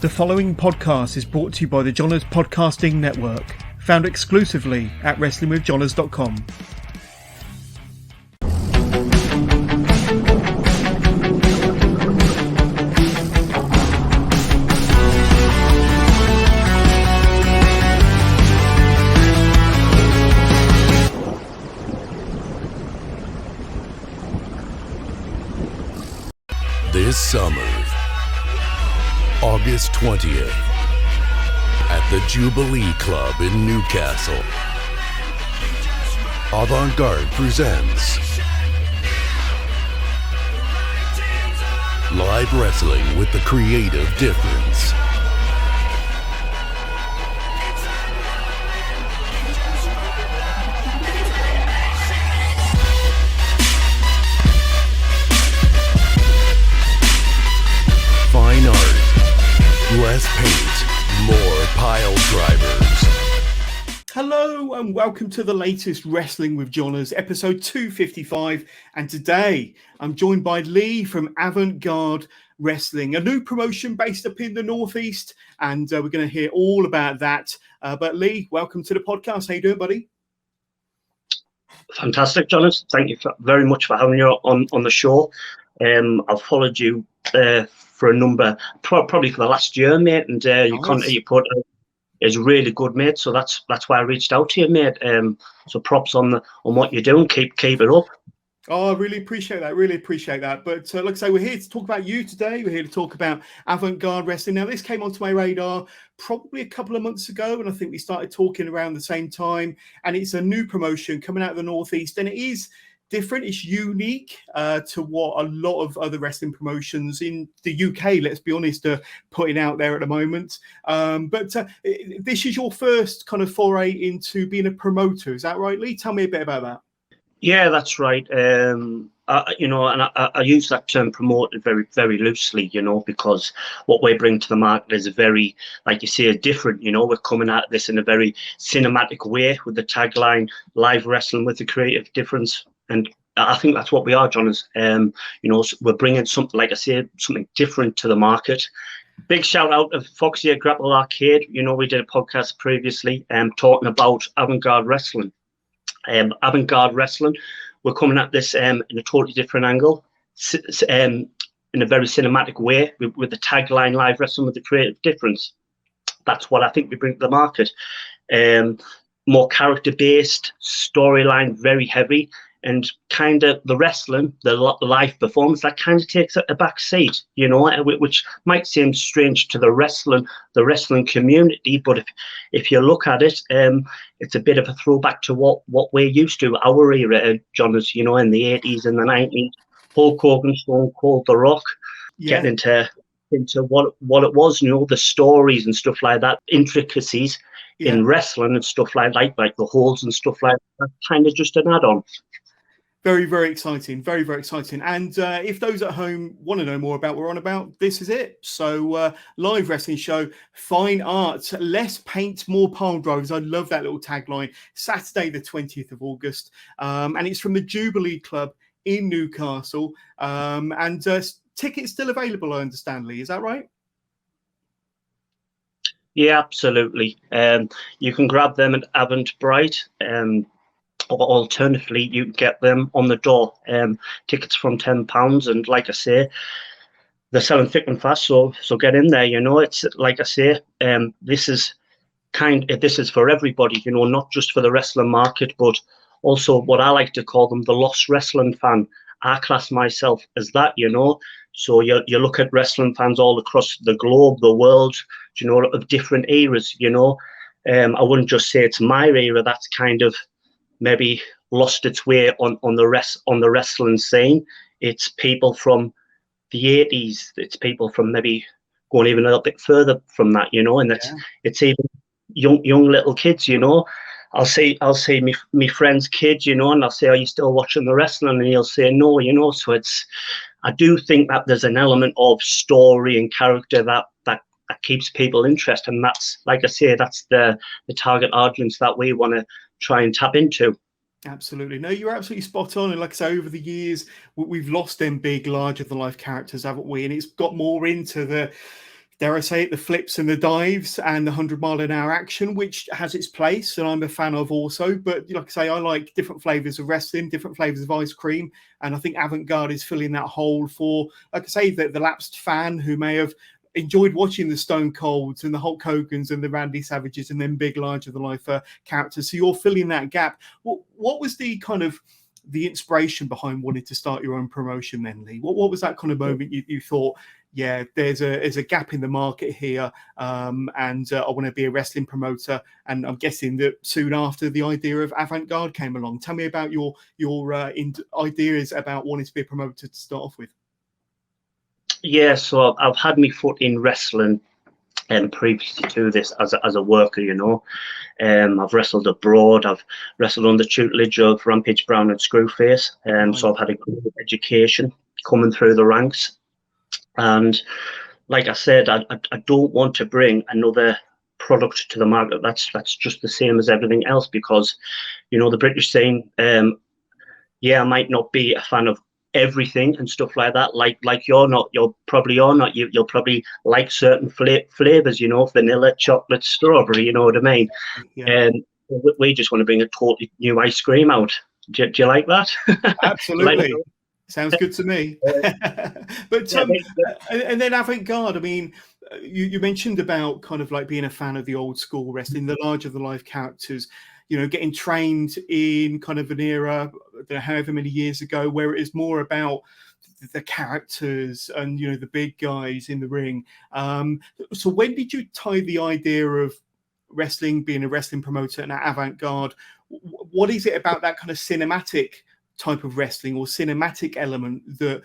The following podcast is brought to you by the Johners Podcasting Network, found exclusively at wrestlingwithjohners.com. This summer, August 20th, at the Jubilee Club in Newcastle, Avant Garde presents Live Wrestling with the Creative Difference. Fine art, less paint, more pile drivers. Hello and welcome to the latest Wrestling with Johners, episode 255. And today I'm joined by Lee from Avant Garde Wrestling, a new promotion based up in the Northeast. And we're going to hear all about that. But Lee, welcome to the podcast. How you doing, buddy? Fantastic, Jonas. Thank you very much for having me on the show. I've followed you for a number, probably for the last year, mate, and your content you put out is really good, mate. So that's why I reached out to you, mate. So props on what you're doing. Keep it up. Oh, I really appreciate that. Really appreciate that. But like I say, we're here to talk about you today. We're here to talk about Avant Garde Wrestling. Now, this came onto my radar probably a couple of months ago, and I think we started talking around the same time. And it's a new promotion coming out of the Northeast, and it is different. It's unique to what a lot of other wrestling promotions in the UK, let's be honest, are putting out there at the moment. But this is your first kind of foray into being a promoter. Is that right, Lee? Tell me a bit about that. Yeah, that's right. I use that term promoted very, very loosely, because what we bring to the market is a very, like you say, different. We're coming at this in a very cinematic way with the tagline, live wrestling with the creative difference. And I think that's what we are, Jonas. We're bringing something, like I said, something different to the market. Big shout out to Foxy at Grapple Arcade. We did a podcast previously talking about Avant Garde Wrestling. Avant Garde Wrestling, we're coming at this in a totally different angle, in a very cinematic way with the tagline, live wrestling with the creative difference. That's what I think we bring to the market. More character-based, storyline, very heavy. And kind of the wrestling, the live performance, that kind of takes a back seat, which might seem strange to the wrestling community. But if you look at it, it's a bit of a throwback to what we're used to, our era, Jonas, in the 80s and the 90s. Hulk Hogan, Stone Cold, The Rock, getting into what it was, the stories and stuff like that, intricacies in wrestling and stuff like the holds and stuff like that, kind of just an add-on. Very, very exciting. Very, very exciting. And if those at home want to know more about what we're on about, this is it. So live wrestling show, fine art, less paint, more pile drivers. I love that little tagline. Saturday, the 20th of August. And it's from the Jubilee Club in Newcastle. And tickets still available, I understand, Lee. Is that right? Yeah, absolutely. You can grab them at Eventbrite. Or alternatively, you can get them on the door. Tickets from £10, and like I say, they're selling thick and fast. So get in there. It's like I say, this is for everybody. Not just for the wrestling market, but also what I like to call them, the lost wrestling fan. I class myself as that. So you look at wrestling fans all across the globe, the world, of different eras. I wouldn't just say it's my era. That's kind of maybe lost its way on the wrestling scene. It's people from the 80s. It's people from maybe going even a little bit further from that, and it's even young little kids. I'll say me friend's kid, and I'll say, "Are you still watching the wrestling?" And he'll say, "No," So I do think that there's an element of story and character that keeps people interested, and that's, like I say, that's the target audience that we want to try and tap into. Absolutely. No, you're absolutely spot on. And like I say, over the years, we've lost them big, larger than life characters, haven't we? And it's got more into the dare I say it, the flips and the dives and the 100-mile-an-hour action, which has its place, and I'm a fan of also. But like I say, I like different flavors of wrestling, different flavors of ice cream, and I think Avant Garde is filling that hole for, like I say, the lapsed fan who may have enjoyed watching the Stone Colds and the Hulk Hogans and the Randy Savages and then big, larger-than-life characters. So you're filling that gap. What was the kind of the inspiration behind wanting to start your own promotion then, Lee? What was that kind of moment you thought, yeah, there's a gap in the market here, and I want to be a wrestling promoter? And I'm guessing that soon after the idea of Avant Garde came along. Tell me about your ideas about wanting to be a promoter to start off with. Yeah, so I've had my foot in wrestling previously to this as a worker, you know. I've wrestled abroad. I've wrestled under tutelage of Rampage Brown and Screwface. So I've had a good education coming through the ranks. And like I said, I don't want to bring another product to the market that's just the same as everything else, because, you know, the British saying, yeah, I might not be a fan of everything and stuff like that, like you'll probably like certain flavors, you know, vanilla, chocolate, strawberry, you know what I mean? Yeah. We just want to bring a totally new ice cream out. Do you like that? Absolutely. Sounds good to me. But and then Avant Garde, I mean, you mentioned about kind of like being a fan of the old school wrestling, the larger than life characters, you know, getting trained in kind of an era, however many years ago, where it is more about the characters and, you know, the big guys in the ring. So when did you tie the idea of wrestling, being a wrestling promoter, and Avant Garde? What is it about that kind of cinematic type of wrestling or cinematic element that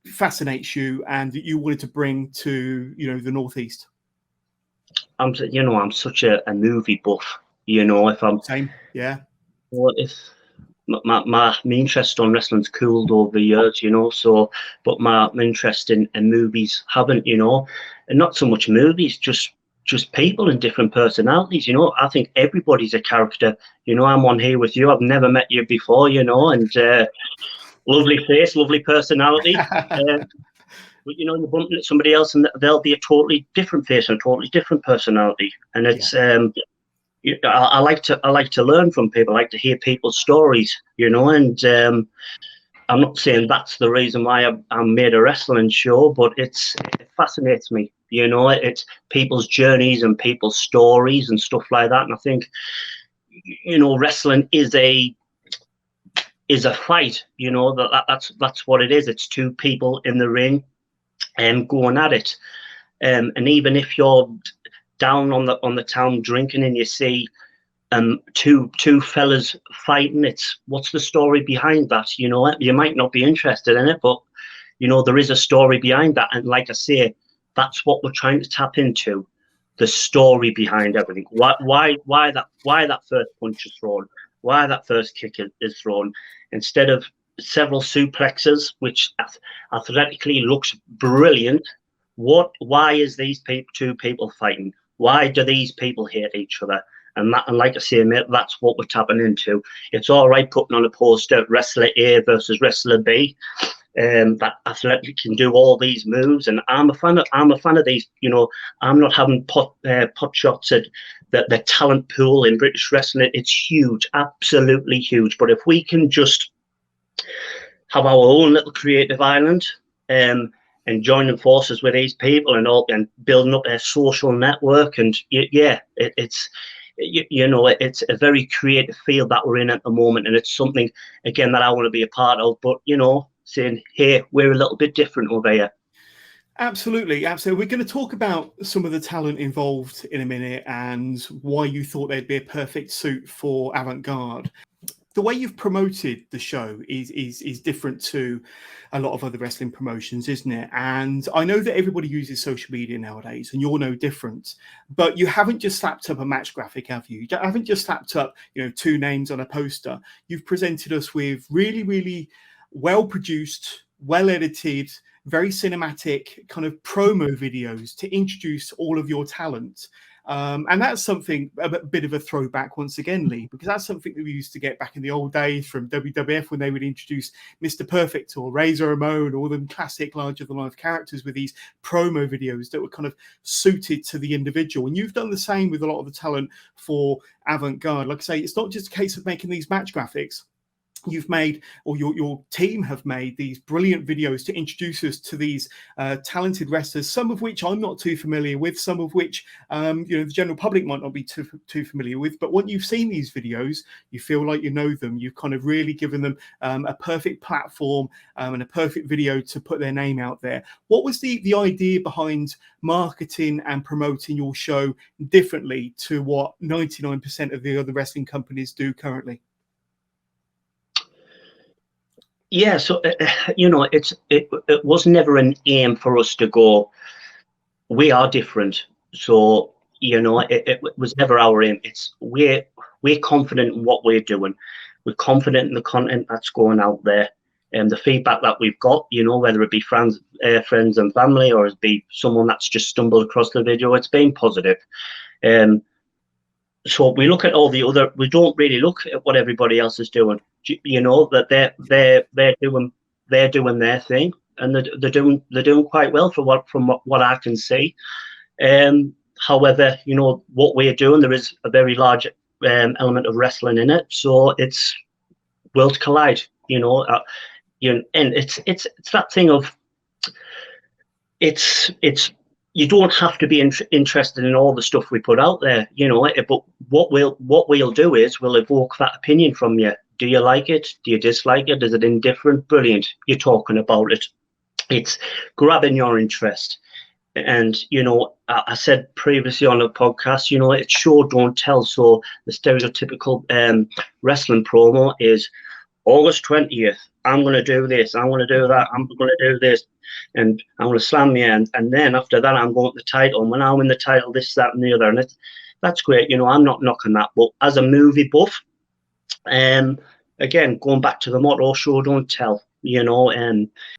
fascinates you and that you wanted to bring to, you know, the Northeast? I'm such a movie buff, you know. If I'm same, yeah. Well, if my interest on wrestling's cooled over the years, you know. So, but my interest in movies haven't, you know, and not so much movies, just people and different personalities, you know. I think everybody's a character, you know. I'm on here with you. I've never met you before, you know, and lovely face, lovely personality. But, you know, you bump into somebody else and they'll be a totally different face and a totally different personality. And it's I like to learn from people. I like to hear people's stories, you know. And I'm not saying that's the reason why I made a wrestling show, but it fascinates me, you know. It's people's journeys and people's stories and stuff like that. And I think, you know, wrestling is a fight, you know. That's what it is. It's two people in the ring and going at it. And even if you're down on the town drinking and you see two fellas fighting, it's what's the story behind that, you know. You might not be interested in it, but, you know, there is a story behind that. And like I say, that's what we're trying to tap into, the story behind everything. Why that first punch is thrown, why that first kick is thrown, instead of several suplexes, which athletically looks brilliant. Why is these two people fighting? Why do these people hate each other? And like I say, mate, that's what we're tapping into. It's all right putting on a poster wrestler A versus wrestler B, that athletic can do all these moves, and I'm a fan of these. You know, I'm not having pot shots at the talent pool in British wrestling. It's huge, absolutely huge. But if we can just have our own little creative island, and joining forces with these people and building up their social network, and it's a very creative field that we're in at the moment, and it's something again that I want to be a part of. But, you know, saying, hey, we're a little bit different over here. Absolutely. We're going to talk about some of the talent involved in a minute and why you thought they'd be a perfect suit for Avant Garde. The way you've promoted the show is different to a lot of other wrestling promotions, isn't it? And I know that everybody uses social media nowadays, and you're no different. But you haven't just slapped up a match graphic, have you? You haven't just slapped up, you know, two names on a poster. You've presented us with really, really well-produced, well-edited, very cinematic kind of promo videos to introduce all of your talent. And that's something, a bit of a throwback once again, Lee, because that's something that we used to get back in the old days from WWF when they would introduce Mr. Perfect or Razor Ramon, all them classic larger-than-life characters with these promo videos that were kind of suited to the individual. And you've done the same with a lot of the talent for Avant Garde. Like I say, it's not just a case of making these match graphics. You've made, or your team have made, these brilliant videos to introduce us to these talented wrestlers, some of which I'm not too familiar with, some of which the general public might not be too familiar with. But when you've seen these videos, you feel like you know them. You've kind of really given them a perfect platform and a perfect video to put their name out there. What was the idea behind marketing and promoting your show differently to what 99% of the other wrestling companies do currently? Yeah, so it was never an aim for us to go, we are different. So it was never our aim. It's we're confident in what we're doing. We're confident in the content that's going out there, and the feedback that we've got. Whether it be friends and family, or it be someone that's just stumbled across the video, it's been positive. So we look at all the other. We don't really look at what everybody else is doing. That they're doing their thing, and they're doing quite well from what I can see. However, what we're doing, there is a very large element of wrestling in it. So it's worlds collide. And it's that thing of it's. You don't have to be interested in all the stuff we put out there, but what we'll do is we'll evoke that opinion from you. Do you like it? Do you dislike it? Is it indifferent? Brilliant. You're talking about it. It's grabbing your interest. And, I said previously on the podcast, it's show, don't tell. So the stereotypical wrestling promo is August 20th. I'm going to do this. I'm going to do that. I'm going to do this. And I'm going to slam you. And then after that, I'm going to the title. And when I win the title, this, that, and the other. And that's great. I'm not knocking that. But as a movie buff, again, going back to the motto, show, don't tell,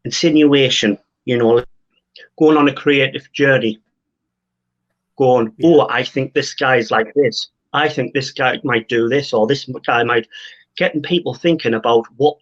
insinuation, going on a creative journey, going, oh, I think this guy's like this. I think this guy might do this, or this guy might, getting people thinking about what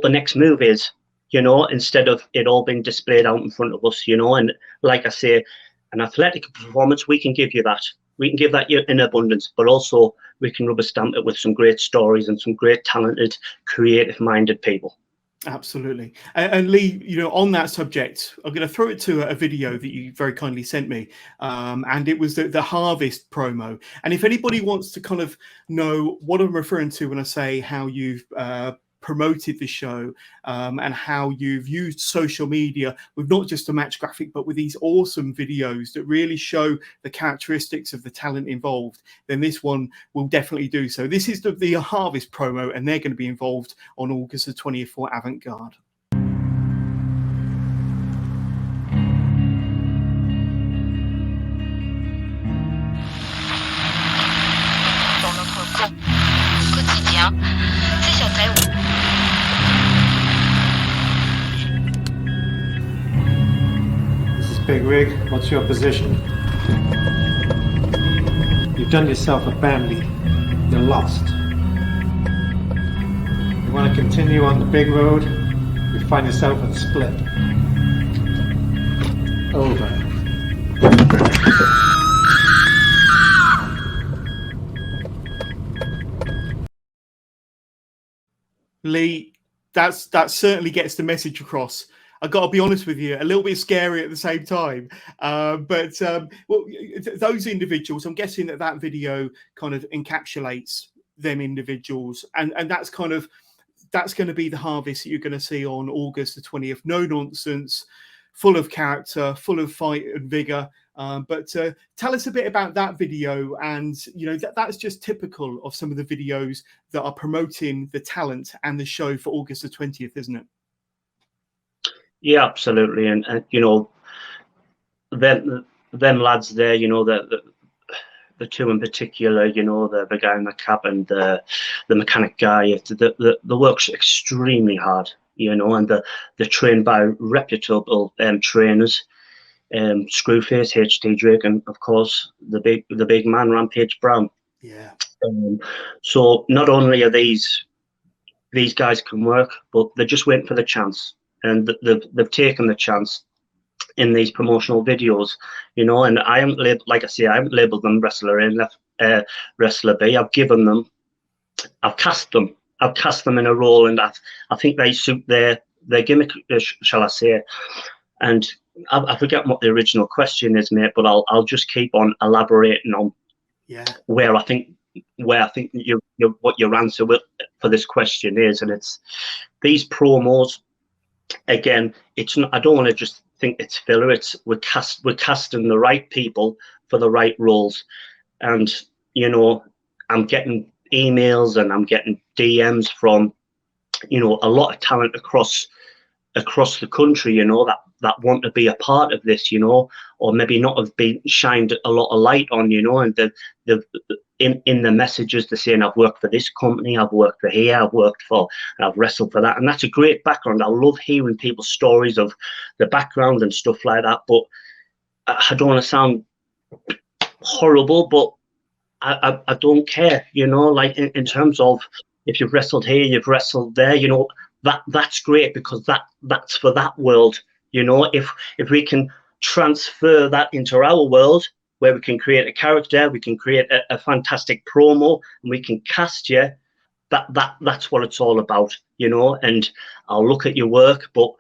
the next move is, instead of it all being displayed out in front of us, and like I say, an athletic performance, we can give you that. We can give that in abundance, but also we can rubber stamp it with some great stories and some great talented, creative-minded people. Absolutely. And Lee, on that subject, I'm going to throw it to a video that you very kindly sent me. And it was the Harvest promo. And if anybody wants to kind of know what I'm referring to when I say how you've promoted the show and how you've used social media with not just a match graphic, but with these awesome videos that really show the characteristics of the talent involved, then this one will definitely do so. This is the Harvest promo, and they're going to be involved on August the 20th for Avant Garde. Dans notre quotidien, ces hôtels. Big Rig, what's your position? You've done yourself a bam lead. You're lost. You want to continue on the big road, you find yourself with a split. Over. Lee, that certainly gets the message across. I've got to be honest with you, a little bit scary at the same time. But those individuals, I'm guessing that video kind of encapsulates them individuals. And that's going to be the Harvest that you're going to see on August the 20th. No nonsense, full of character, full of fight and vigor. But tell us a bit about that video. And, that's just typical of some of the videos that are promoting the talent and the show for August the 20th, isn't it? Yeah, absolutely, and them lads there, the two in particular, the guy in the cap and the mechanic guy, the work's extremely hard, and they're trained by reputable trainers, Screwface, HT Drake, and of course the big man Rampage Brown. Yeah. So not only are these guys can work, but they're just waiting for the chance, and they've taken the chance in these promotional videos, you know. And I haven't labeled them wrestler A, wrestler B. I've cast them in a role, and I think they suit their gimmick, shall I say. And I forget what the original question is, mate, but I'll just keep on elaborating on where I think what your answer for this question is. And it's these promos. Again, it's not, I don't want to just think it's filler. It's we're casting the right people for the right roles. And you know, I'm getting emails and I'm getting DMs from, you know, a lot of talent across the country, you know, that want to be a part of this, you know, or maybe not have been shined a lot of light on, you know. And in the messages they're saying, I've worked for this company, I've worked for here, I've wrestled for that. And that's a great background. I love hearing people's stories of the background and stuff like that. But I don't want to sound horrible, but I don't care, you know, like in terms of if you've wrestled here, you've wrestled there, you know, that's great, because that's for that world, you know. If we can transfer that into our world, where we can create a character, we can create a fantastic promo, and we can cast you, that's what it's all about, you know. And I'll look at your work, but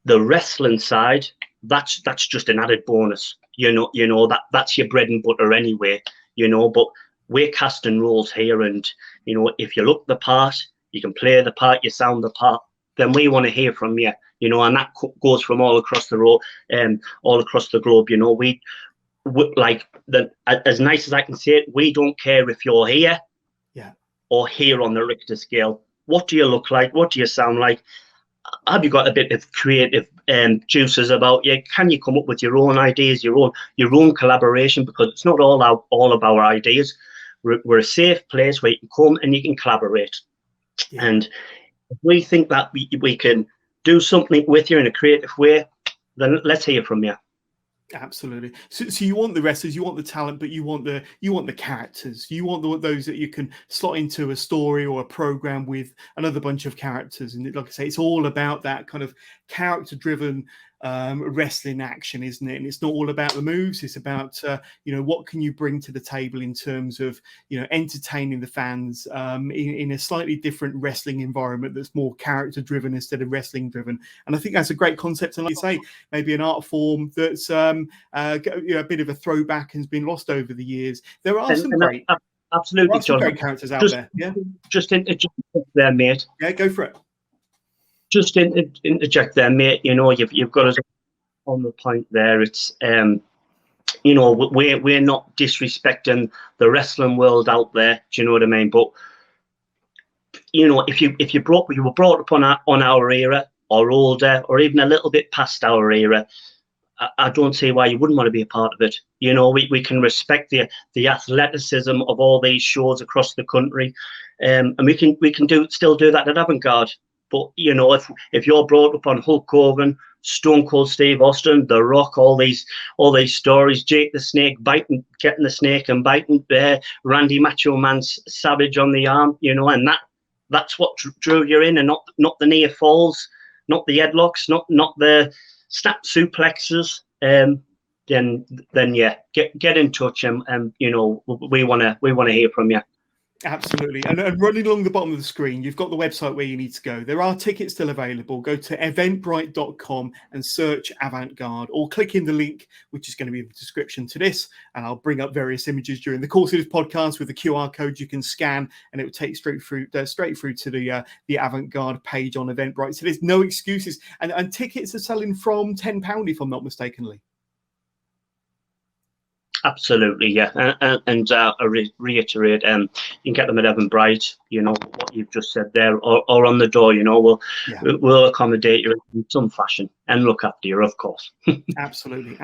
the wrestling side, that's just an added bonus, you know, that's your bread and butter anyway, you know. But we're casting roles here, and you know, if you look the part, you can play the part, you sound the part, then we want to hear from you, you know. And that goes from all across the road, all across the globe, you know. We like as nice as I can say it, we don't care if you're here, or here on the Richter scale. What do you look like? What do you sound like? Have you got a bit of creative juices about you? Can you come up with your own ideas, your own collaboration? Because it's not all of our ideas. We're a safe place where you can come and you can collaborate. And if we think that we can do something with you in a creative way, then let's hear from you. Absolutely. So you want the wrestlers, you want the talent, but you want the characters. You want those that you can slot into a story or a program with another bunch of characters. And like I say, it's all about that kind of character-driven wrestling action, isn't it? And it's not all about the moves. It's about you know, what can you bring to the table in terms of, you know, entertaining the fans in a slightly different wrestling environment that's more character-driven instead of wrestling-driven. And I think that's a great concept. And like I say, maybe an art form that's you know, a bit of a throwback and has been lost over the years. There are some great, absolutely, John, great characters out there. Yeah, just interject there, mate. Yeah, go for it. Just interject there, mate. You know, you've got us on the point there. It's you know, we're not disrespecting the wrestling world out there. Do you know what I mean? But you know, if you were brought up on our era, or older, or even a little bit past our era, I don't see why you wouldn't want to be a part of it. You know, we can respect the athleticism of all these shows across the country, and we can still do that at Avant Garde. But you know, if you're brought up on Hulk Hogan, Stone Cold Steve Austin, The Rock, all these stories, Jake the Snake getting the snake and biting, Randy Macho Man Savage on the arm, you know, and that's what drew you in, and not the near falls, not the headlocks, not the snap suplexes. Then yeah, get in touch, and you know, we want to hear from you. Absolutely. And running along the bottom of the screen, you've got the website where you need to go. There are tickets still available. Go to eventbrite.com and search Avant Garde, or click in the link, which is going to be in the description to this. And I'll bring up various images during the course of this podcast with the QR code you can scan, and it will take straight through to the Avant Garde page on Eventbrite. So there's no excuses. And tickets are selling from £10, if I'm not mistakenly. Absolutely, yeah, and I reiterate, you can get them at Eventbrite. You know what you've just said there, or on the door. You know, we'll accommodate you in some fashion and look after you, of course. Absolutely.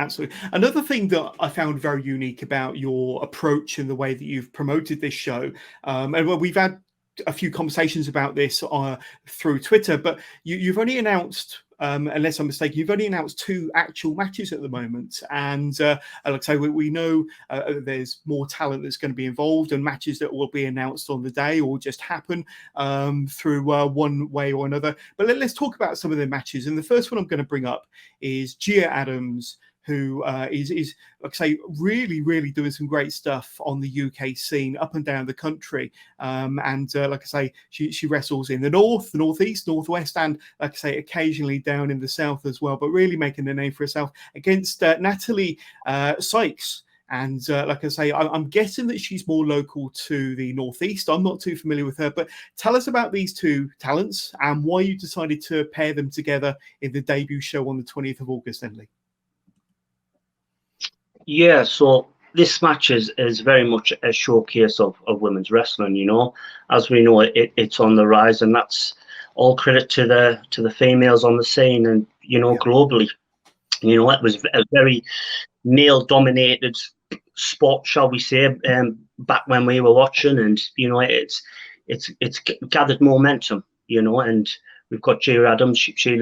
Another thing that I found very unique about your approach and the way that you've promoted this show, and we've had a few conversations about this through Twitter, but you've only announced unless I'm mistaken, you've only announced 2 actual matches at the moment. And like I say, we know there's more talent that's going to be involved, and matches that will be announced on the day or just happen through one way or another. But let's talk about some of the matches. And the first one I'm going to bring up is Gia Adams, who is, like I say, really doing some great stuff on the UK scene up and down the country. And like I say, she wrestles in the north, the northeast, northwest, and like I say, occasionally down in the south as well, but really making a name for herself against Natalie Sykes. And like I say, I'm guessing that she's more local to the northeast. I'm not too familiar with her, but tell us about these 2 talents and why you decided to pair them together in the debut show on the 20th of August, then, Lee. Yeah, so this match is very much a showcase of women's wrestling. You know, as we know, it's on the rise, and that's all credit to the females on the scene, and you know, globally. You know, it was a very male-dominated sport, shall we say, back when we were watching, and you know, it's gathered momentum. You know, and we've got Gia Adams. She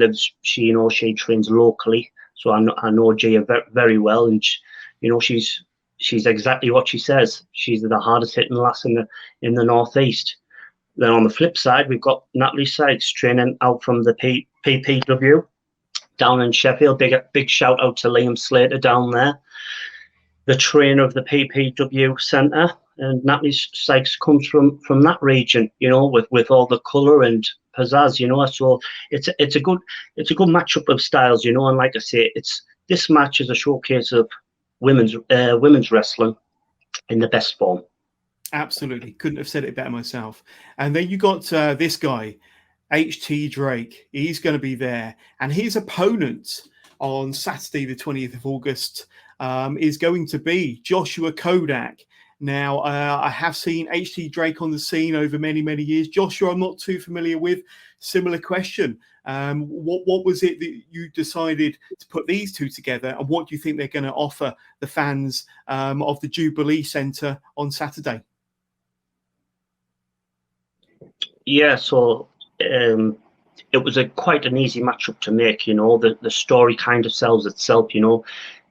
trains locally, so I know Gia very well, and you know, she's exactly what she says. She's the hardest hitting lass in the northeast. Then on the flip side, we've got Natalie Sykes training out from the PPW down in Sheffield. Big shout out to Liam Slater down there, the trainer of the PPW centre. And Natalie Sykes comes from that region, you know, with all the colour and pizzazz, you know. So it's a good matchup of styles, you know. And like I say, this match is a showcase of women's wrestling in the best form. Absolutely, couldn't have said it better myself. And then you got this guy, HT Drake. He's going to be there, and his opponent on Saturday, the 20th of August, is going to be Joshua Kodak. Now, I have seen HT Drake on the scene over many years. Joshua, I'm not too familiar with. Similar question. What was it that you decided to put these 2 together, and what do you think they're going to offer the fans of the Jubilee Centre on Saturday? Yeah, so it was quite an easy matchup to make. You know, the story kind of sells itself. You know,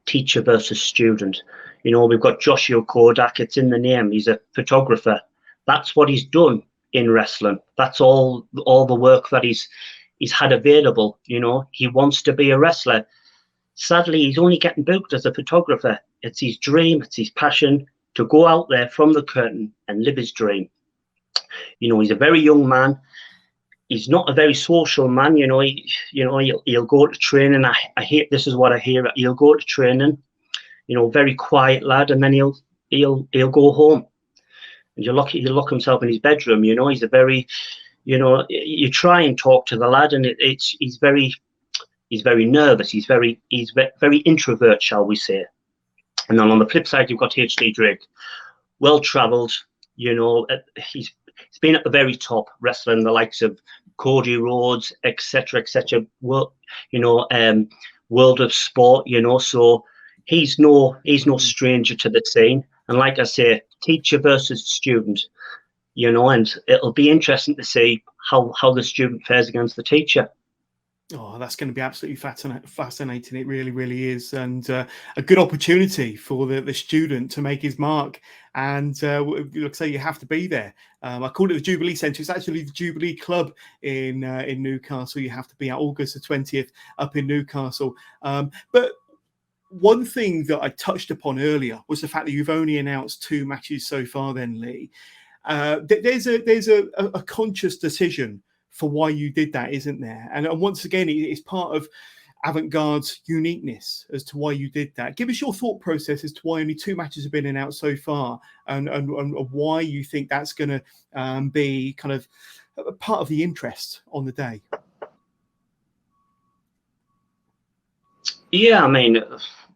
teacher versus student. You know, we've got Joshua Kodak. It's in the name. He's a photographer. That's what he's done in wrestling. That's all the work that he's had available. You know, he wants to be a wrestler. Sadly, he's only getting booked as a photographer. It's his dream. It's his passion to go out there from the curtain and live his dream. You know, he's a very young man. He's not a very social man. You know, he'll go to training. I hate, this is what I hear. He'll go to training. You know, very quiet lad, and then he'll go home, and he'll lock himself in his bedroom. You know, he's a very, you know, you try and talk to the lad, and he's very nervous. He's very introvert, shall we say. And then on the flip side, you've got HT Drake, well travelled. You know, he's been at the very top, wrestling the likes of Cody Rhodes, etc. Well, you know, world of sport. You know, so. He's no stranger to the scene, and like I say, teacher versus student, you know, and it'll be interesting to see how the student fares against the teacher. Oh, that's going to be absolutely fascinating. It really is, and a good opportunity for the student to make his mark. And like I say, you have to be there. I called it the Jubilee Centre. It's actually the Jubilee Club in Newcastle. You have to be at August the 20th up in Newcastle. But one thing that I touched upon earlier was the fact that you've only announced 2 matches so far, then, Lee. There's a conscious decision for why you did that, isn't there? And once again, it's part of Avant Garde's uniqueness as to why you did that. Give us your thought process as to why only 2 matches have been announced so far, and why you think that's going to be kind of a part of the interest on the day. Yeah, I mean,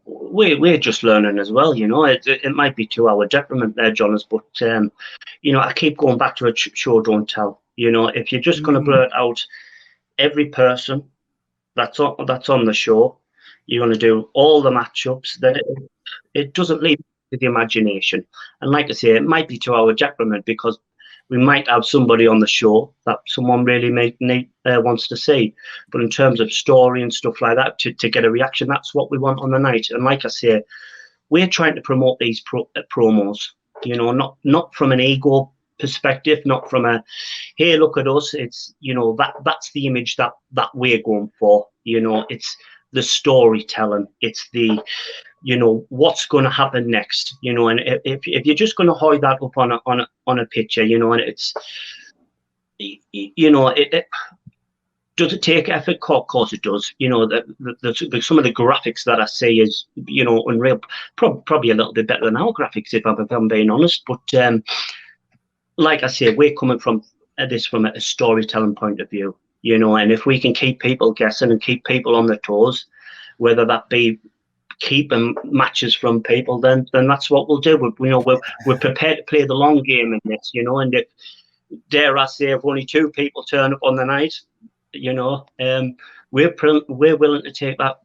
we're just learning as well, you know. It might be to our detriment there, Jonas, but you know, I keep going back to a show don't tell. You know, if you're just going to blurt out every person that's on the show, you're going to do all the matchups, then it doesn't leave to the imagination. And like I say, it might be to our detriment, because we might have somebody on the show that someone really wants to see. But in terms of story and stuff like that, to get a reaction, that's what we want on the night. And like I say, we're trying to promote these promos, you know, not from an ego perspective, not from a, hey, look at us. It's, you know, that's the image that we're going for. You know, it's the storytelling. It's the, you know, what's going to happen next, you know, and if you're just going to hide that up on a picture, you know, and it's, you know, does it take effort? Of course it does. You know, some of the graphics that I see is, you know, unreal, probably a little bit better than our graphics, if I'm being honest. But like I say, we're coming from this from a storytelling point of view, you know, and if we can keep people guessing and keep people on their toes, whether that be keeping matches from people, then that's what we'll do. We're prepared to play the long game in this, you know. And if, dare I say, if only 2 people turn up on the night, you know, we're willing to take that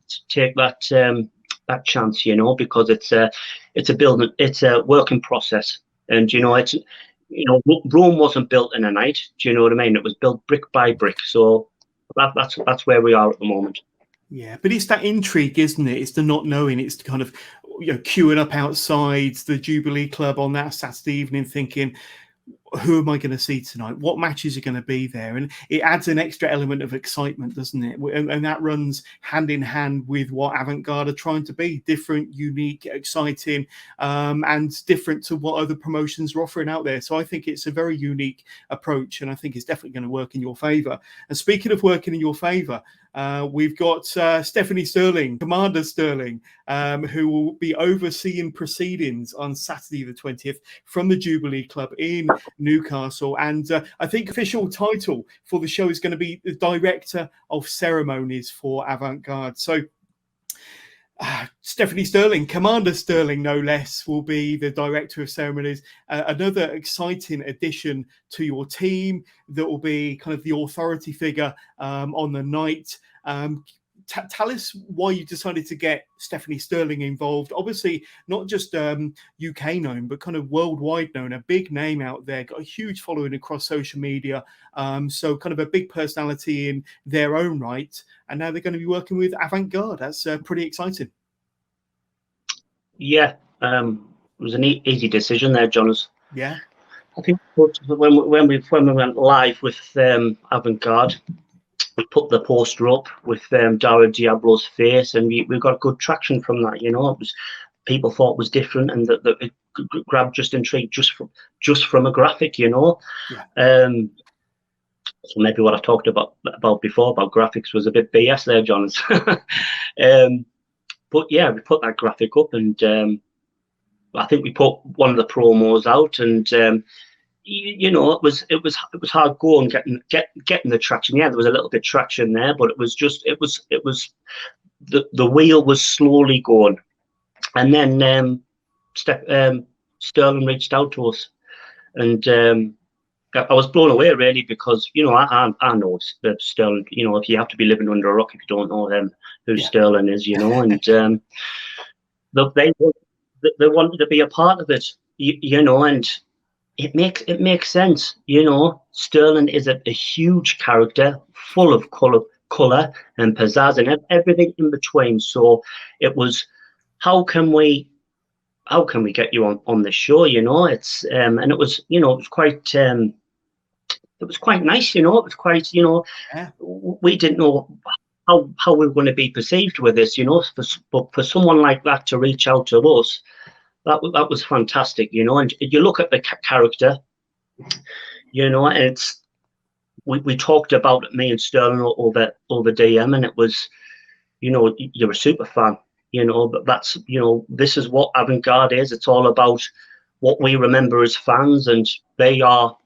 chance, you know, because it's a working process, and you know, it's, you know, Rome wasn't built in a night. Do you know what I mean? It was built brick by brick. So that's where we are at the moment. Yeah, but it's that intrigue, isn't it? It's the not knowing. It's kind of, you know, queuing up outside the Jubilee Club on that Saturday evening thinking, who am I going to see tonight? What matches are going to be there? And it adds an extra element of excitement, doesn't it? And that runs hand in hand with what Avant Garde are trying to be: different, unique, exciting, and different to what other promotions are offering out there. So I think it's a very unique approach, and I think it's definitely going to work in your favour. And speaking of working in your favour, we've got Stephanie Sterling, Commander Sterling, who will be overseeing proceedings on Saturday the 20th from the Jubilee Club in Newcastle. And I think official title for the show is going to be the Director of Ceremonies for Avant Garde. So Stephanie Sterling, Commander Sterling, no less, will be the Director of Ceremonies. Another exciting addition to your team that will be kind of the authority figure on the night. Tell us why you decided to get Stephanie Sterling involved. Obviously, not just UK known, but kind of worldwide known, a big name out there, got a huge following across social media. So kind of a big personality in their own right. And now they're going to be working with Avant Garde. That's pretty exciting. Yeah, it was an easy decision there, Jonas. Yeah. I think when we went live with Avant Garde, we put the poster up with Dara Diablo's face, and we got good traction from that. You know, it was, people thought it was different, and that it grabbed just intrigue just from a graphic. You know, yeah. So maybe what I've talked about before about graphics was a bit BS there, John. But yeah, we put that graphic up, and I think we put one of the promos out, and you know, it was hard going getting the traction. Yeah, there was a little bit of traction there, but it was the wheel was slowly going, and then Sterling reached out to us, and I was blown away really, because you know, I know Sterling. You know, if you have to be living under a rock if you don't know who Sterling is, you know, and they wanted to be a part of it, you know, and it makes sense, you know. Sterling is a huge character, full of color and pizzazz and everything in between. So it was, how can we get you on the show, you know? It's and it was, you know, it was quite nice, you know. It was quite, you know, we didn't know how we were going to be perceived with this, you know. But for someone like that to reach out to us, that was fantastic, you know. And you look at the character, you know, and it's, we talked about it, me and Sterling, over DM, and it was, you know, you're a super fan, you know, but that's, you know, this is what Avant Garde is. It's all about what we remember as fans, and they are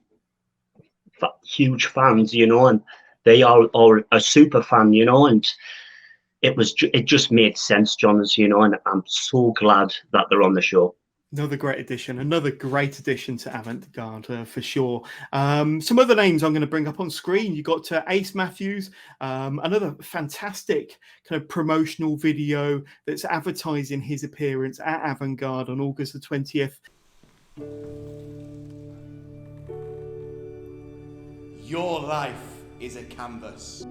huge fans, you know, and they are a super fan, you know, and it just made sense, Jonas, you know, and I'm so glad that they're on the show. Another great addition to Avant Garde, for sure. Some other names I'm going to bring up on screen. You got Ace Matthews, another fantastic kind of promotional video that's advertising his appearance at Avant Garde on August the 20th. Your life is a canvas.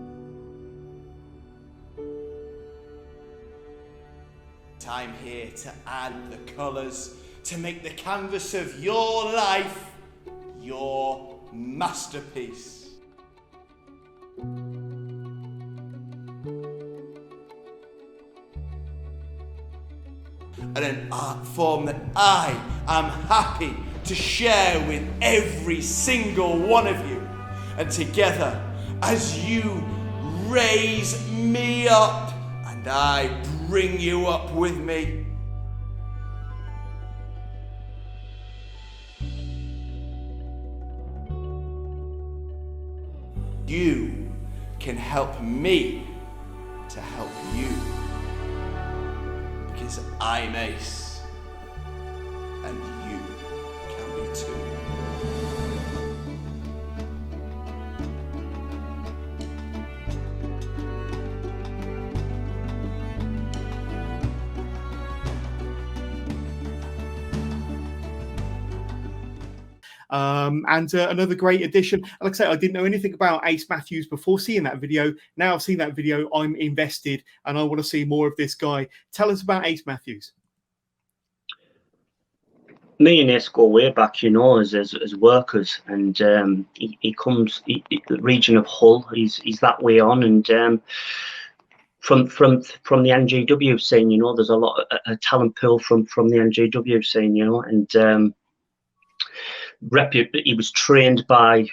I'm here to add the colours to make the canvas of your life your masterpiece. And an art form that I am happy to share with every single one of you. And together, as you raise me up and I bring you up with me, you can help me to help you. Because I'm Ace, and you can be too. And another great addition. Like I say, I didn't know anything about Ace Matthews before seeing that video. Now I've seen that video, I'm invested, and I want to see more of this guy. Tell us about Ace Matthews. Me and Ace go way back, you know, as workers, and he comes the region of Hull. He's that way on, and from the NGW scene, you know, there's a lot of talent pool from the NGW scene, you know, and he was trained by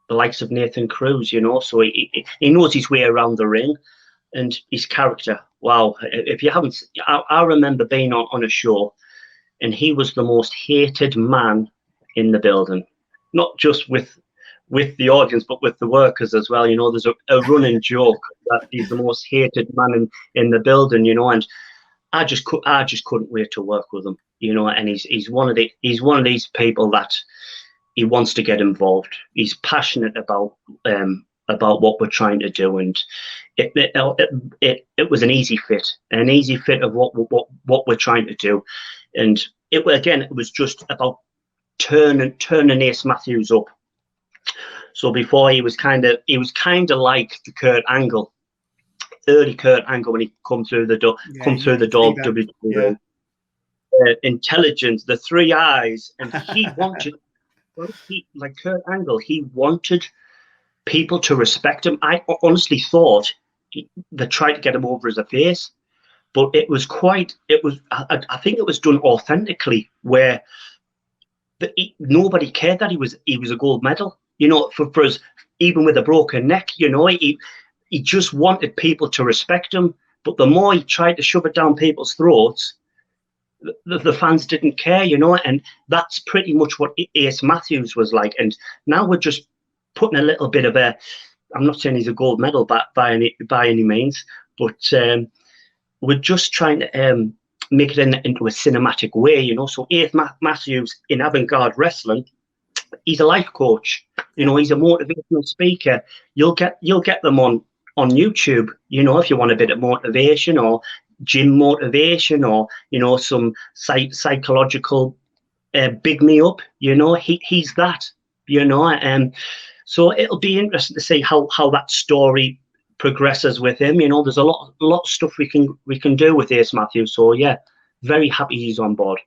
the likes of Nathan Cruz, you know, so he knows his way around the ring, and his character. Wow, if you haven't, I remember being on a show, and he was the most hated man in the building, not just with the audience, but with the workers as well. You know, there's a running joke that he's the most hated man in the building, you know, and I just couldn't wait to work with him, you know. And he's one of these people that he wants to get involved. He's passionate about what we're trying to do, and it was an easy fit of what we're trying to do. And it was just about turning Ace Matthews up. So before he was kind of like the Kurt Angle, early Kurt Angle, when he come through the door, WWE. Intelligence, the three eyes, and he wanted, like Kurt Angle, he wanted people to respect him. I honestly thought they tried to get him over as a face, but I think it was done authentically, where nobody cared that he was a gold medal, you know, for us, even with a broken neck, you know. He just wanted people to respect him, but the more he tried to shove it down people's throats, the fans didn't care, you know. And that's pretty much what Ace Matthews was like. And now we're just putting a little bit of I'm not saying he's a gold medal by any means, but we're just trying to make it into a cinematic way, you know. So Ace Matthews in Avant Garde Wrestling, he's a life coach, you know. He's a motivational speaker. You'll get them on YouTube, you know, if you want a bit of motivation, or gym motivation, or, you know, some psychological big me up, you know. He's that, you know. So it'll be interesting to see how that story progresses with him, you know. There's a lot of stuff we can do with Ace Matthews. So yeah, very happy he's on board.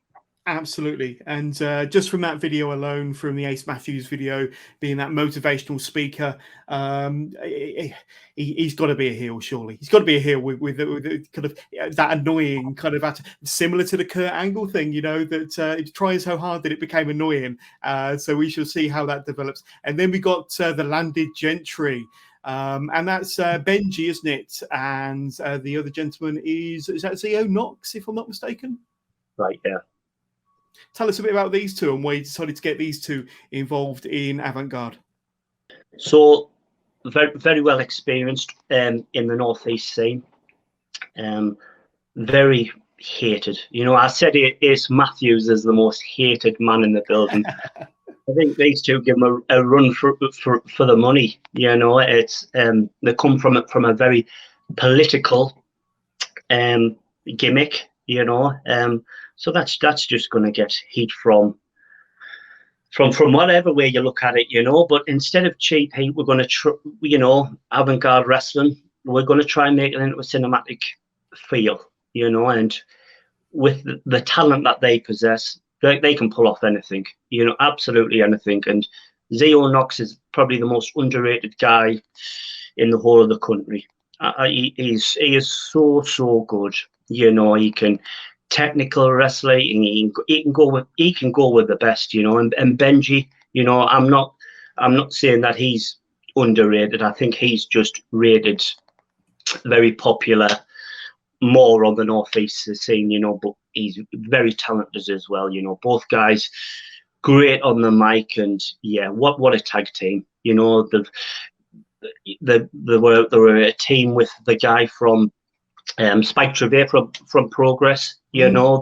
Absolutely. And just from that video alone, from the Ace Matthews video, being that motivational speaker, he's got to be a heel, surely. He's got to be a heel with kind of that annoying kind of similar to the Kurt Angle thing, you know, that he's trying so hard that it became annoying. So we shall see how that develops. And then we got the Landed Gentry. And that's Benji, isn't it? And the other gentleman is that CEO Knox, if I'm not mistaken? Right, yeah. Tell us a bit about these two and why you decided to get these two involved in Avant Garde. So, very, very well experienced in the Northeast scene. Very hated. You know, I said Ace Matthews is the most hated man in the building. I think these two give him a run for the money. You know, it's they come from a very political gimmick. You know, so that's just going to get heat from from whatever way you look at it, you know. But instead of cheap heat, we're going to, you know, Avant Garde Wrestling, we're going to try and make it into a cinematic feel, you know. And with the talent that they possess, they can pull off anything, you know, absolutely anything. And Zeo Knox is probably the most underrated guy in the whole of the country. He is so good, you know. He can technical wrestling, he can go with the best, you know. And Benji, you know, I'm not saying that he's underrated. I think he's just rated very popular, more on the northeast scene, you know. But he's very talented as well, you know. Both guys great on the mic, and yeah, what a tag team, you know. They were a team with the guy from Spike Trevor from Progress, you know.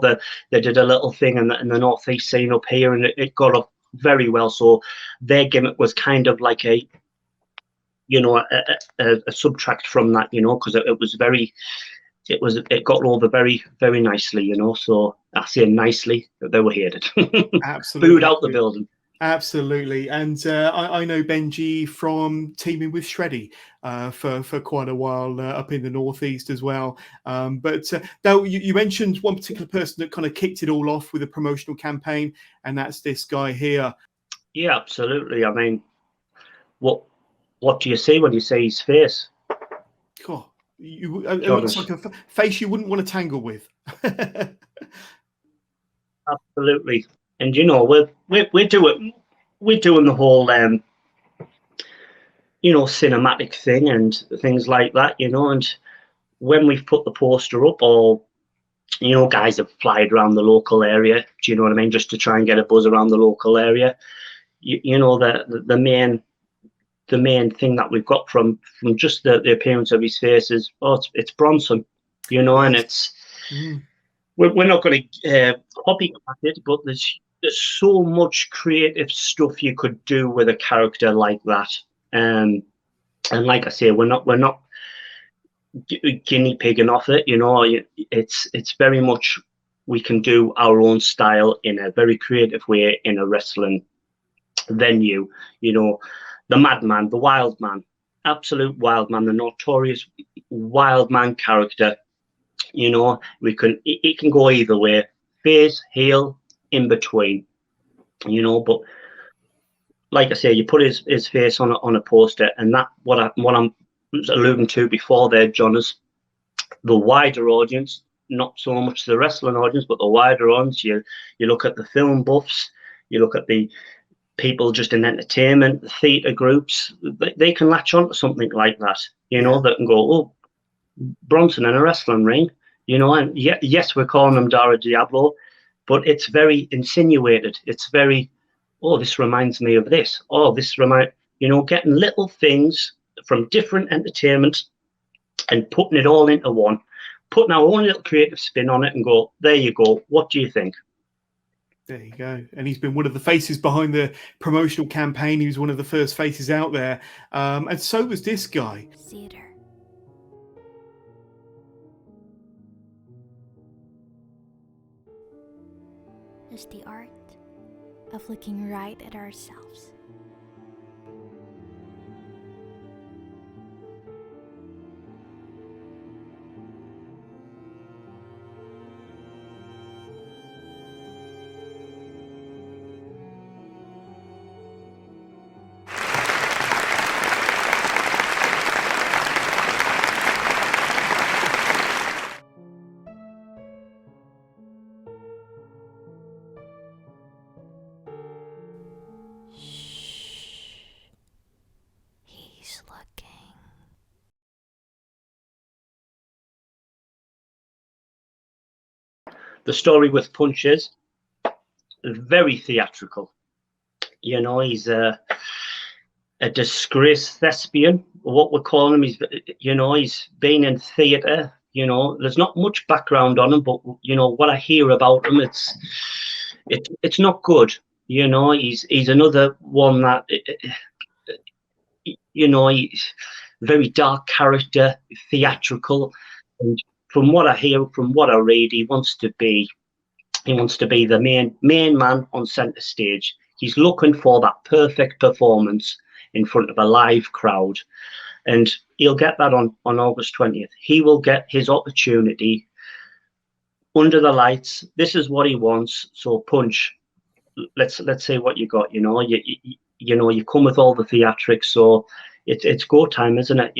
They did a little thing in the northeast scene up here, and it got off very well. So their gimmick was kind of like a, you know, a subtract from that, you know, because it got over very, very nicely, you know. So I say nicely, they were hated. Absolutely. Booed out the building. Absolutely. And I know Benji from teaming with Shreddy for quite a while up in the northeast as well. But now you mentioned one particular person that kind of kicked it all off with a promotional campaign, and that's this guy here. Yeah, absolutely. I mean, what do you see when you see his face? God, it looks like a face you wouldn't want to tangle with. Absolutely. And you know, we're doing the whole you know, cinematic thing and things like that, you know. And when we've put the poster up, or you know, guys have flied around the local area, do you know what I mean, just to try and get a buzz around the local area. You know, the main thing that we've got from just the appearance of his face is, it's Bronson, you know. And it's we're not going to copycat it, but there's so much creative stuff you could do with a character like that. And like I say, we're not guinea pigging off it, you know. It's very much, we can do our own style in a very creative way in a wrestling venue, you know. The Madman, the Wild Man, absolute Wild Man, the notorious Wild Man character, you know. It can go either way, face, heel, in between, you know. But like I say, you put his face on a poster, and that what I'm alluding to before there, John, is the wider audience, not so much the wrestling audience, but the wider audience. You look at the film buffs, you look at the people just in entertainment, the theatre groups, they can latch on to something like that, you know. That can go, oh, Bronson in a wrestling ring, you know. And yes, we're calling him Dara Diablo, but it's very insinuated. It's very, oh, this reminds me of this. Oh, you know, getting little things from different entertainment and putting it all into one, putting our own little creative spin on it, and go, there you go. What do you think? There you go. And he's been one of the faces behind the promotional campaign. He was one of the first faces out there. And so was this guy. Theater. Is the art of looking right at ourselves. The story with Punch is very theatrical. You know, he's a disgraced thespian, what we're calling him. He's, you know, he's been in theatre. You know, there's not much background on him, but you know what I hear about him, it's not good. You know, he's another one that, you know, he's very dark character, theatrical, and from what I hear, from what I read, he wants to be the main man on centre stage. He's looking for that perfect performance in front of a live crowd, and he'll get that on August 20th. He will get his opportunity under the lights. This is what he wants. So Punch, let's say what you got. You come with all the theatrics, so it's go time, isn't it?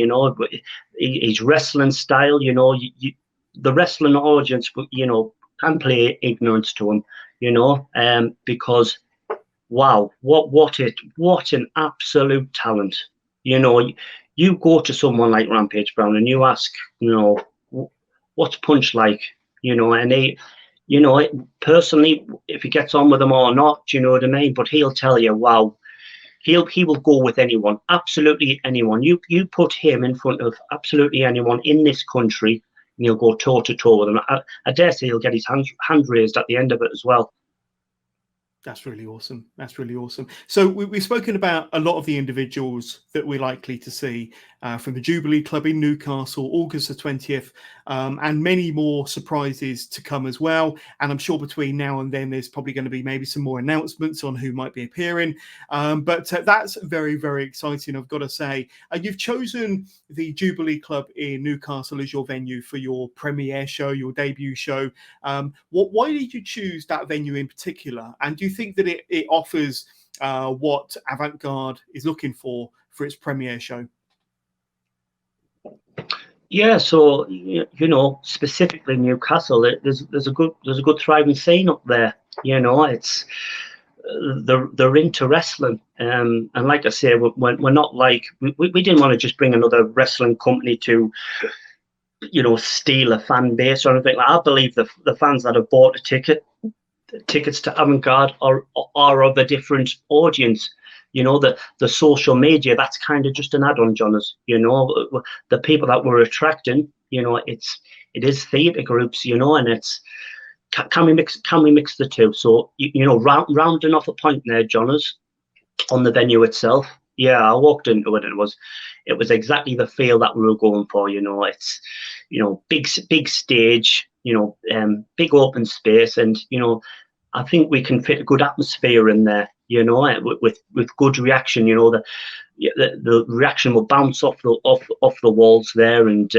His wrestling style. The wrestling audience, can play ignorance to him. Because wow, what an absolute talent. You go to someone like Rampage Brown and you ask, what's Punch like? And he, personally, if he gets on with them or not, do you know what I mean? But he'll tell you, wow, he will go with anyone, absolutely anyone. You put him in front of absolutely anyone in this country, and he'll go toe to toe with them. I dare say he'll get his hand raised at the end of it as well. That's really awesome. That's really awesome. So we've spoken about a lot of the individuals that we're likely to see from the Jubilee Club in Newcastle, August the 20th, and many more surprises to come as well. And I'm sure between now and then, there's probably going to be maybe some more announcements on who might be appearing. But that's very, very exciting, I've got to say. You've chosen the Jubilee Club in Newcastle as your venue for your premiere show, your debut show. Why did you choose that venue in particular? And do you think that it offers what Avant Garde is looking for its premiere show? Yeah, so specifically Newcastle, there's a good thriving scene up there. It's they're into wrestling, and like I say, we're not like we didn't want to just bring another wrestling company to steal a fan base or anything. I believe the fans that have bought tickets to Avant Garde are of a different audience. The social media, that's kind of just an add-on, Jonas. The people that we're attracting, it is theatre groups, and it's can we mix the two? So rounding off a point there, Jonas, on the venue itself. Yeah, I walked into it. It was exactly the feel that we were going for. It's big stage, big open space, and I think we can fit a good atmosphere in there. With good reaction. The reaction will bounce off the walls there, and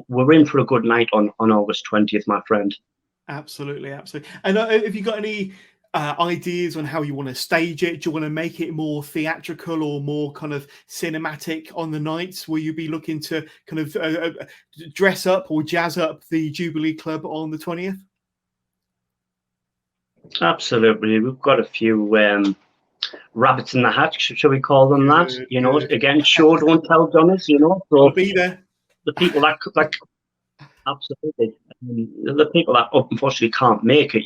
we're in for a good night on August 20th, my friend. Absolutely. And have you got any ideas on how you want to stage it? Do you want to make it more theatrical or more kind of cinematic on the nights? Will you be looking to kind of dress up or jazz up the Jubilee Club on the 20th? Absolutely. We've got a few rabbits in the hat, shall we call them that? Again, show don't tell, Jonas, so I'll be there. The people that absolutely, the people that unfortunately can't make it,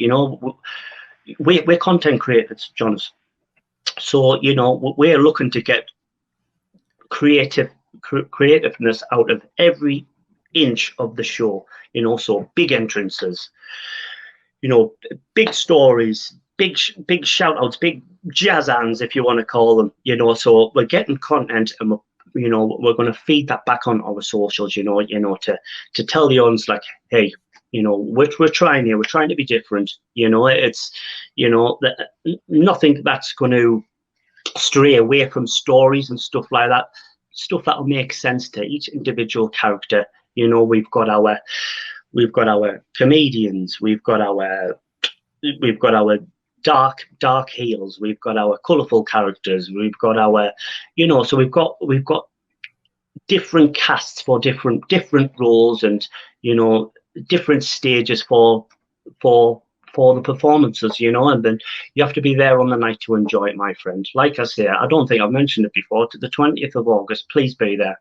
we're content creators, Jonas. So, we're looking to get creativeness out of every inch of the show, so big entrances, big stories, big shout outs, big jazz hands, if you want to call them, so we're getting content, and we're going to feed that back on our socials, to tell the audience, like, hey, we're trying here, we're trying to be different, it's, nothing that's going to stray away from stories and stuff like that, stuff that will make sense to each individual character. We've got our comedians, we've got our dark heels, we've got our colourful characters, we've got our, so we've got different casts for different roles, and different stages for the performances, and then you have to be there on the night to enjoy it, my friend. Like I say, I don't think I've mentioned it before, to the 20th of August, please be there.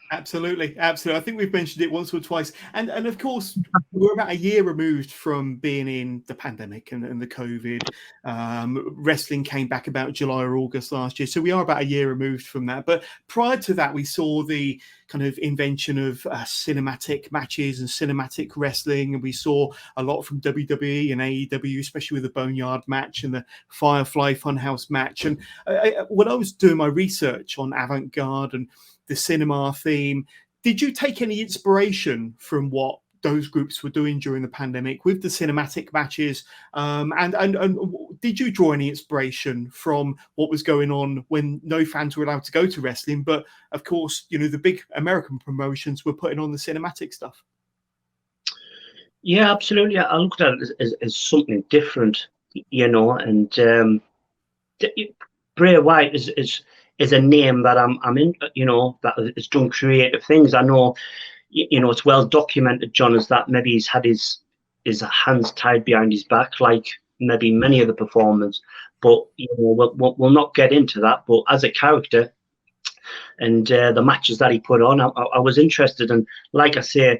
Absolutely. I think we've mentioned it once or twice. And of course, we're about a year removed from being in the pandemic and the COVID. Wrestling came back about July or August last year. So we are about a year removed from that. But prior to that, we saw the kind of invention of cinematic matches and cinematic wrestling. And we saw a lot from WWE and AEW, especially with the Boneyard match and the Firefly Funhouse match. And when I was doing my research on Avant Garde and the cinema theme, did you take any inspiration from what those groups were doing during the pandemic with the cinematic matches. And did you draw any inspiration from what was going on when no fans were allowed to go to wrestling? But of course, you know, the big American promotions were putting on the cinematic stuff. Yeah, absolutely. I looked at it as something different, you know, and Bray Wyatt is a name that I'm in, you know, that has done creative things. I know, you know, it's well documented, John, is that maybe he's had his hands tied behind his back, like maybe many of the performers. But you know, we'll not get into that. But as a character, and the matches that he put on, I was interested. And like I say,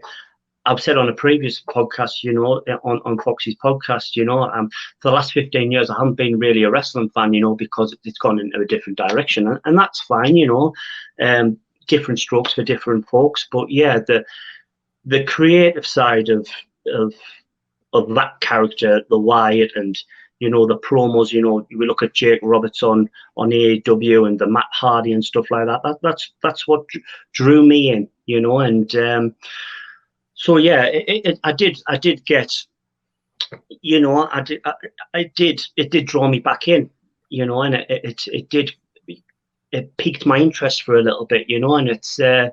I've said on a previous podcast, you know, on Foxy's podcast, you know, for the last 15 years, I haven't been really a wrestling fan, you know, because it's gone into a different direction. And that's fine, you know, different strokes for different folks. But yeah, the creative side of that character, the Wyatt, and, you know, the promos, you know, we look at Jake Roberts on AEW and the Matt Hardy and stuff like that. That's what drew me in, you know, and so yeah, I did get, you know, it did draw me back in, you know, and it piqued my interest for a little bit, you know, and it's I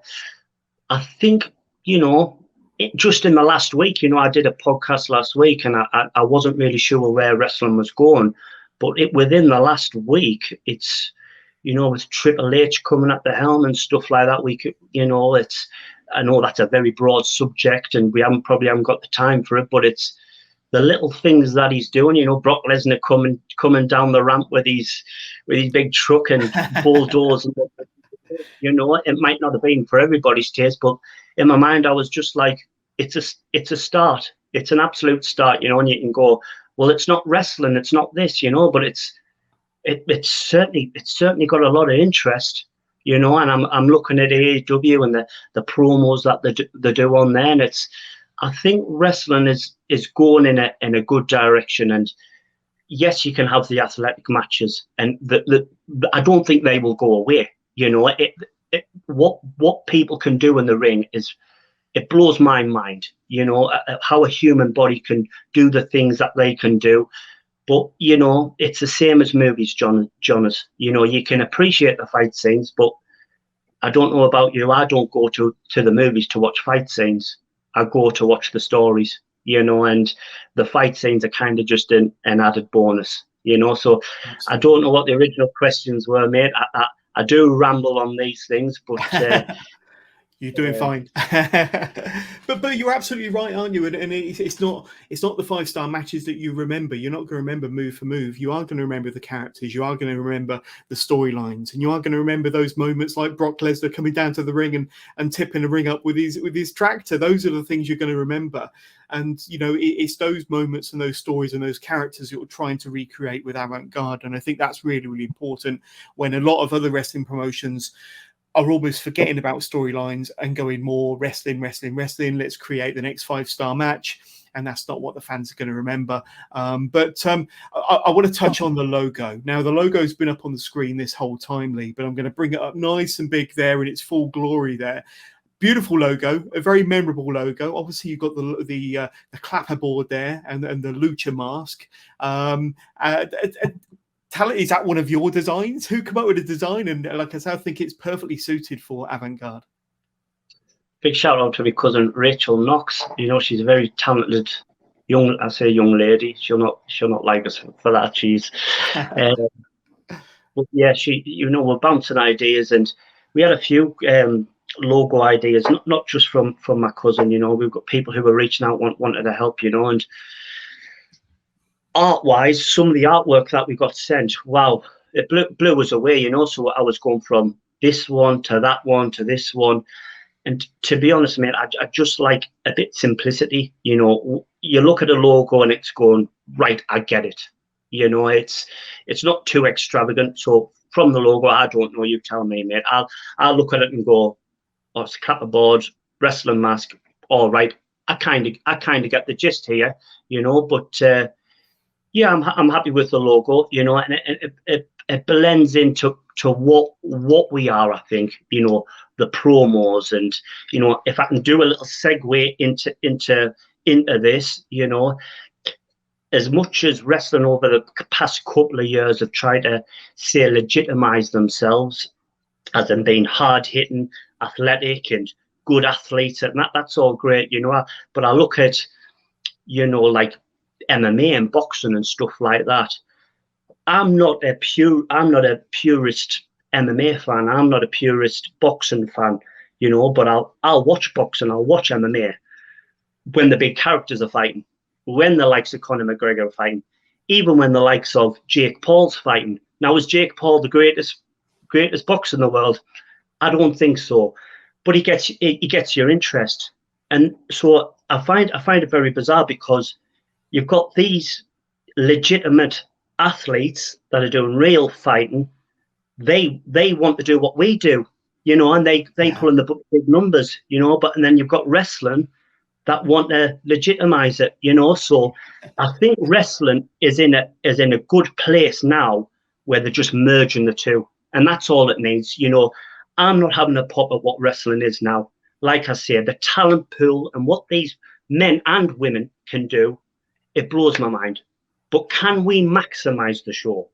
think, you know, just in the last week, you know, I did a podcast last week, and I wasn't really sure where wrestling was going, but within the last week, it's, you know, with Triple H coming at the helm and stuff like that, we could, you know, I know that's a very broad subject, and we probably haven't got the time for it, but it's the little things that he's doing. You know, Brock Lesnar coming down the ramp with his big truck and bulldoze. You know, it might not have been for everybody's taste, but in my mind, I was just like, it's a start. It's an absolute start. You know, and you can go, well, it's not wrestling, it's not this, you know, but it's certainly got a lot of interest. You know, and I'm looking at AEW and the promos that they do on there, and I think wrestling is going in a good direction. And yes, you can have the athletic matches, and I don't think they will go away. You know, what people can do in the ring it blows my mind. You know, how a human body can do the things that they can do. But, you know, it's the same as movies, Jonas. You know, you can appreciate the fight scenes, but I don't know about you. I don't go to the movies to watch fight scenes. I go to watch the stories, you know, and the fight scenes are kind of just an added bonus, you know. So absolutely. I don't know what the original questions were, mate. I do ramble on these things, but... You're doing fine. but you're absolutely right, aren't you? And it's not the 5-star matches that you remember. You're not going to remember move for move. You are going to remember the characters. You are going to remember the storylines, and you are going to remember those moments like Brock Lesnar coming down to the ring and tipping the ring up with his tractor. Those are the things you're going to remember. And, you know, it's those moments and those stories and those characters you're trying to recreate with Avant Garde. And I think that's really, really important when a lot of other wrestling promotions are almost forgetting about storylines and going more wrestling. Let's create the next 5-star match. And that's not what the fans are going to remember. But I want to touch on the logo. Now, the logo's been up on the screen this whole time, Lee, but I'm going to bring it up nice and big there in its full glory there. Beautiful logo, a very memorable logo. Obviously, you've got the clapperboard there and the lucha mask. Is that one of your designs? Who came up with the design? And like I said, I think it's perfectly suited for Avant Garde. Big shout out to my cousin Rachel Knox. You know, she's a very talented young lady. She'll not like us for that. She's, but yeah, you know, we're bouncing ideas, and we had a few logo ideas, not just from my cousin. You know, we've got people who were reaching out, wanted to help. You know, and art-wise, some of the artwork that we got sent, wow, it blew us away, you know. So I was going from this one to that one to this one. And to be honest, mate, I just like a bit simplicity. You know, you look at a logo and it's going, right, I get it. You know, it's not too extravagant. So from the logo, I don't know, you tell me, mate. I'll look at it and go, oh, it's a clapperboard, wrestling mask. All right, I kind of get the gist here, you know, but Yeah, I'm happy with the logo, you know, and it blends into what we are. I think, you know, the promos, and you know, if I can do a little segue into this, you know, as much as wrestling over the past couple of years have tried to say legitimize themselves as in being hard hitting, athletic, and good athletes, and that's all great, you know. But I look at, you know, like MMA and boxing and stuff like that. I'm not a purist MMA fan. I'm not a purist boxing fan, you know. But I'll watch boxing. I'll watch MMA when the big characters are fighting, when the likes of Conor McGregor are fighting, even when the likes of Jake Paul's fighting. Now, is Jake Paul the greatest boxer in the world? I don't think so. But he gets your interest, and so I find it very bizarre, because you've got these legitimate athletes that are doing real fighting. They want to do what we do, you know, and they pull in the big numbers, you know. And then you've got wrestling that want to legitimize it, you know. So I think wrestling is in a good place now, where they're just merging the two, and that's all it needs, you know. I'm not having a pop at what wrestling is now. Like I said, the talent pool and what these men and women can do, it blows my mind. But can we maximize the show?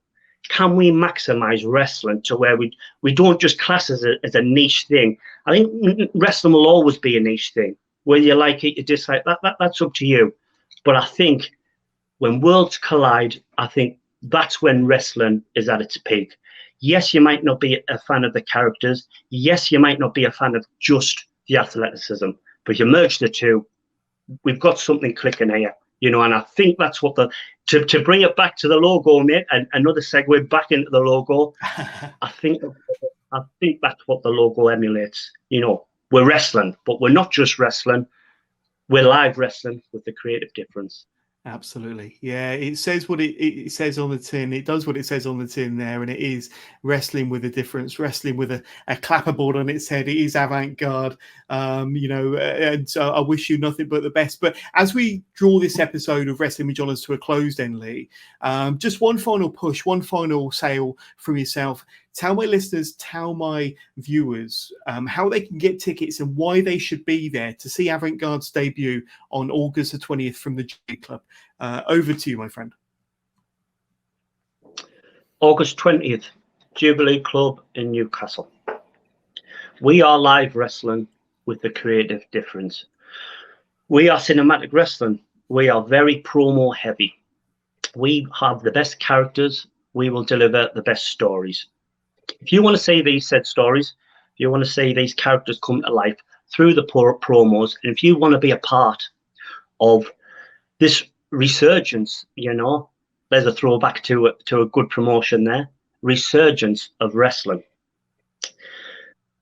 Can we maximize wrestling to where we don't just class as a niche thing? I think wrestling will always be a niche thing. Whether you like it, you dislike that's up to you. But I think when worlds collide, I think that's when wrestling is at its peak. Yes, you might not be a fan of the characters. Yes, you might not be a fan of just the athleticism. But you merge the two, we've got something clicking here, you know. And I think that's what to bring it back to the logo, mate, and another segue back into the logo. I think that's what the logo emulates. You know, we're wrestling, but we're not just wrestling. We're live wrestling with the creative difference. Absolutely. Yeah, it says what it says on the tin. It does what it says on the tin there, and it is wrestling with a difference, wrestling with a clapperboard on its head. It is avant-garde, you know, and so I wish you nothing but the best. But as we draw this episode of Wrestling with Johners to a close then, Lee, just one final push, one final sale from yourself. Tell my listeners, tell my viewers how they can get tickets and why they should be there to see Avant Garde's debut on August the 20th from the Jubilee Club. Over to you, my friend. August 20th, Jubilee Club in Newcastle. We are live wrestling with the creative difference. We are cinematic wrestling. We are very promo heavy. We have the best characters. We will deliver the best stories. If you want to see these said stories, if you want to see these characters come to life through the promos, and if you want to be a part of this resurgence, you know, there's a throwback to a good promotion there, resurgence of wrestling,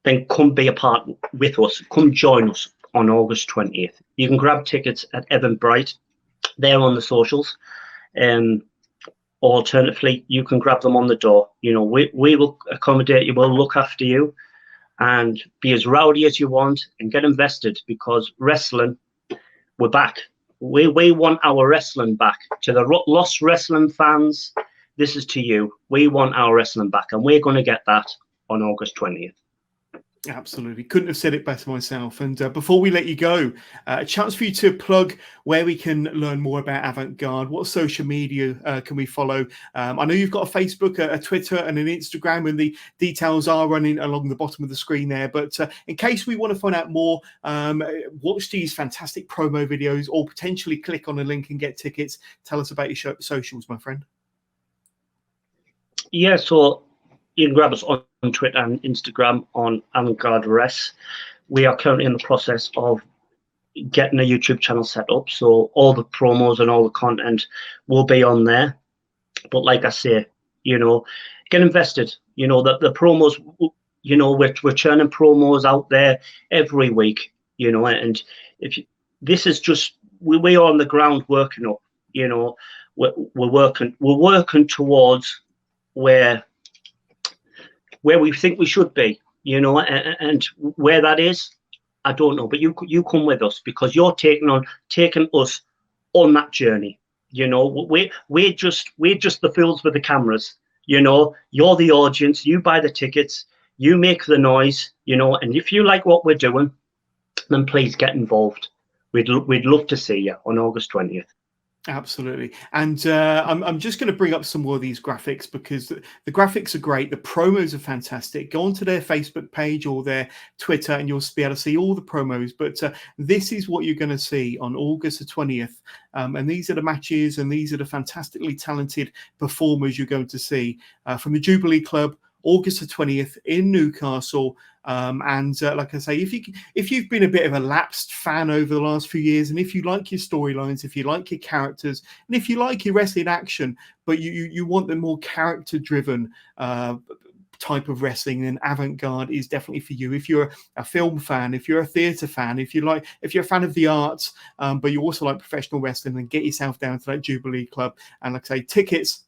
then come be a part with us. Come join us on August 20th. You can grab tickets at Eventbrite. They're on the socials. Alternatively, you can grab them on the door. You know, we will accommodate you, we'll look after you, and be as rowdy as you want and get invested, because wrestling, we're back. We want our wrestling back. To the lost wrestling fans, this is to you. We want our wrestling back, and we're going to get that on August 20th. Absolutely. Couldn't have said it better myself. And before we let you go, a chance for you to plug where we can learn more about Avant Garde. What social media can we follow? I know you've got a Facebook, a Twitter, and an Instagram, and the details are running along the bottom of the screen there. But in case we want to find out more, watch these fantastic promo videos, or potentially click on a link and get tickets. Tell us about your socials, my friend. Yeah, so you can grab us on Twitter and Instagram on Avant Garde Wrestling. We are currently in the process of getting a YouTube channel set up, so all the promos and all the content will be on there. But like I say, you know, get invested. You know, the promos, you know, we're churning promos out there every week, you know, and this is just, we are on the ground working up, you know, we're working towards where we think we should be, you know, and where that is, I don't know. But you come with us, because you're taking us on that journey. You know, we're just the fools with the cameras. You know, you're the audience. You buy the tickets. You make the noise. You know, and if you like what we're doing, then please get involved. We'd love to see you on August 20th. Absolutely. And I'm just going to bring up some more of these graphics because the graphics are great. The promos are fantastic. Go onto their Facebook page or their Twitter and you'll be able to see all the promos. But this is what you're going to see on August the 20th. And these are the matches and these are the fantastically talented performers you're going to see from the Jubilee Club, August the 20th in Newcastle. Like I say, if you've been a bit of a lapsed fan over the last few years, and if you like your storylines, if you like your characters, and if you like your wrestling action, but you want the more character-driven type of wrestling, then Avant Garde is definitely for you. If you're a film fan, if you're a theatre fan, if you're a fan of the arts, but you also like professional wrestling, then get yourself down to that Jubilee Club. And like I say, tickets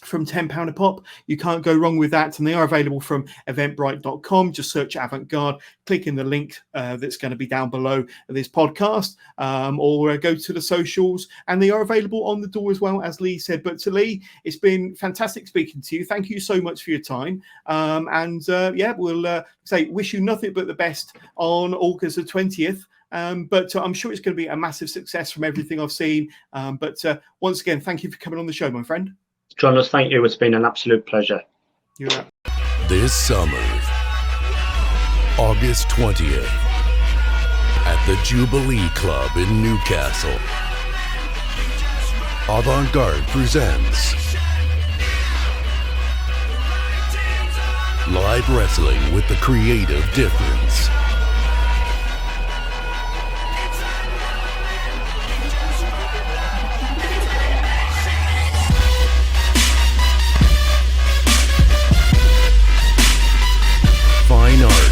from £10 a pop. You can't go wrong with that. And they are available from eventbrite.com. Just search Avant Garde, click in the link that's going to be down below this podcast, or go to the socials. And they are available on the door as well, as Lee said. But to Lee, it's been fantastic speaking to you. Thank you so much for your time. We'll say wish you nothing but the best on August the 20th. But I'm sure it's going to be a massive success from everything I've seen. But once again, thank you for coming on the show, my friend. John, thank you. It's been an absolute pleasure. Yeah. This summer, August 20th, at the Jubilee Club in Newcastle, Avant Garde presents live wrestling with the creative difference. Fine art,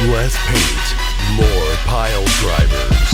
less paint, more pile drivers.